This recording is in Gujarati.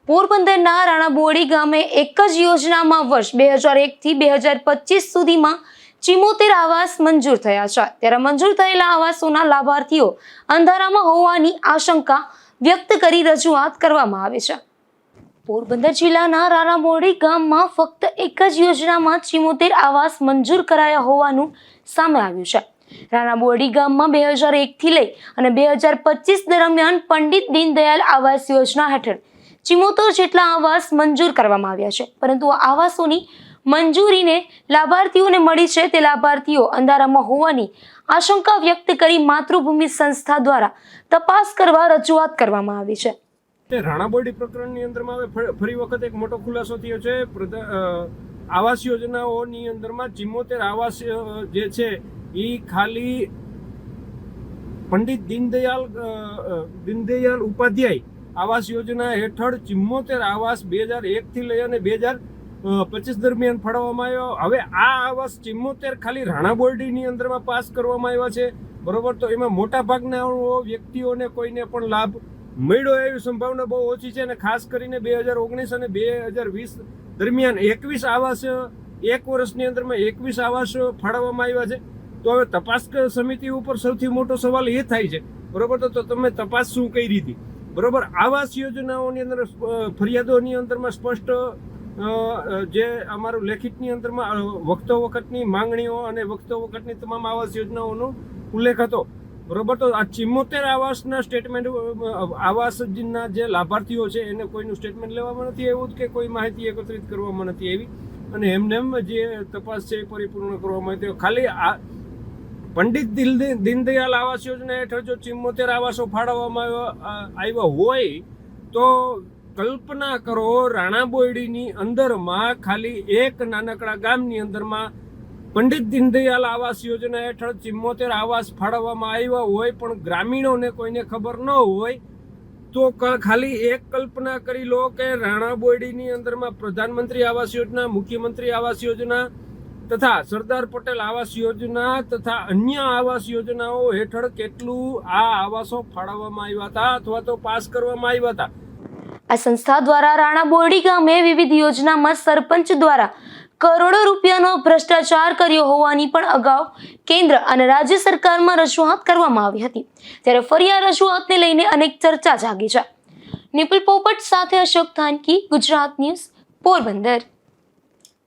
પોરબંદરના રાણાબોડી ગામે એક જ યોજનામાં વર્ષ 2001 થી 2025 સુધીમાં 74 આવાસ મંજૂર થયા છે। ત્યારે મંજૂર થયેલા આવાસોના લાભાર્થીઓ અંધારામાં હોવાની આશંકા વ્યક્ત કરી રજૂઆત કરવામાં આવી છે। પોરબંદર જિલ્લાના રાણાબોડી ગામમાં ફક્ત એક જ યોજનામાં 74 આવાસ મંજૂર કરાયા હોવાનું સામે આવ્યું છે। રાણાબોડી ગામમાં 2001 થી લઈ અને 2025 દરમિયાન પંડિત દીનદયાલ આવાસ યોજના હેઠળ 74 જેટલા આવાસ મંજૂર કરવામાં આવ્યા છે, પરંતુ આ આવાસોની મંજૂરીને લાભાર્થીઓને મળી છે તે લાભાર્થીઓ અંધારામાં હોવાની આશંકા વ્યક્ત કરી માતૃભૂમિ સંસ્થા દ્વારા તપાસ કરવા રજૂઆત કરવામાં આવી છે। રાણાબોડી પ્રકરણની અંદરમાં હવે ફરી વખત એક મોટો ખુલાસો થયો છે। આવાસ યોજનાઓની અંદરમાં 74 આવાસ જે છે એ ખાલી પંડિત દીનદયાલ ઉપાધ્યાય આવાસ યોજના હેઠળ 74 આવાસ 2001 થી લઈ અને 2025 દરમિયાન ફાળવવામાં આવ્યો। હવે આ આવાસ 74 ખાલી રાણાબોડીની અંદરમાં પાસ કરવામાં આવ્યા છે, બરોબર। તો એમાં મોટા ભાગના વ્યક્તિઓને કોઈને પણ લાભ મળ્યો એવી સંભાવના બહુ ઓછી છે, અને ખાસ કરીને 2019 અને 2020 દરમિયાન 21 આવાસ એક વર્ષની અંદરમાં 21 આવાસ ફાળવવામાં આવ્યા છે। તો હવે તપાસ સમિતિ ઉપર સૌથી મોટો સવાલ એ થાય છે, બરોબર। તો તમે તપાસ શું કરી હતી, બરોબર? આવાસ યોજનાઓની અંદર ફરિયાદોની અંદરમાં સ્પષ્ટ જે અમારું લેખિતની અંદરમાં વખતો વખતની માંગણીઓ અને વખતો વખતની તમામ આવાસ યોજનાઓનો ઉલ્લેખ હતો, બરોબર। તો આ 74 આવાસના સ્ટેટમેન્ટ આવાસના જે લાભાર્થીઓ છે એને કોઈનું સ્ટેટમેન્ટ લેવામાં નથી આવ્યું કે કોઈ માહિતી એકત્રિત કરવામાં નથી આવી, અને એમને જે તપાસ છે એ પરિપૂર્ણ કરવામાં આવી। ખાલી આ પંડિત દીનદયાલ આવાસ યોજના હેઠળ જો 74 આવાસો ફાળવવામાં આવ્યા હોય તો કલ્પના કરો, રાણાબોડીની અંદરમાં ખાલી એક નાનકડા ગામની અંદરમાં પંડિત દીનદયાલ આવાસ યોજના હેઠળ 74 આવાસ ફાળવવામાં આવ્યા હોય પણ ગ્રામીણોને કોઈને ખબર ન હોય, તો ખાલી એક કલ્પના કરી લો કે રાણાબોડીની અંદરમાં પ્રધાનમંત્રી આવાસ યોજના, મુખ્યમંત્રી આવાસ યોજના તથા સરદાર પટેલ આવાસ યોજના તથા અન્ય આવાસ યોજનાઓ હેઠળ કેટલું આ આવાસો ફાળવવામાં આવ્યા હતા અથવા તો પાસ કરવામાં આવ્યા હતા। આ સંસ્થા દ્વારા રાણાબોડી ગામે વિવિધ યોજનામાં સરપંચ દ્વારા કરોડો રૂપિયાનો ભ્રષ્ટાચાર કર્યો હોવાની પણ અગાઉ કેન્દ્ર અને રાજ્ય સરકારમાં રજૂઆત કરવામાં આવી હતી। ત્યારે ફરી આ રજૂઆતને લઈને અનેક ચર્ચા જાગી છે। નિપુલ પોપટ સાથે અશોક થાનકી, ગુજરાત ન્યૂઝ, પોરબંદર।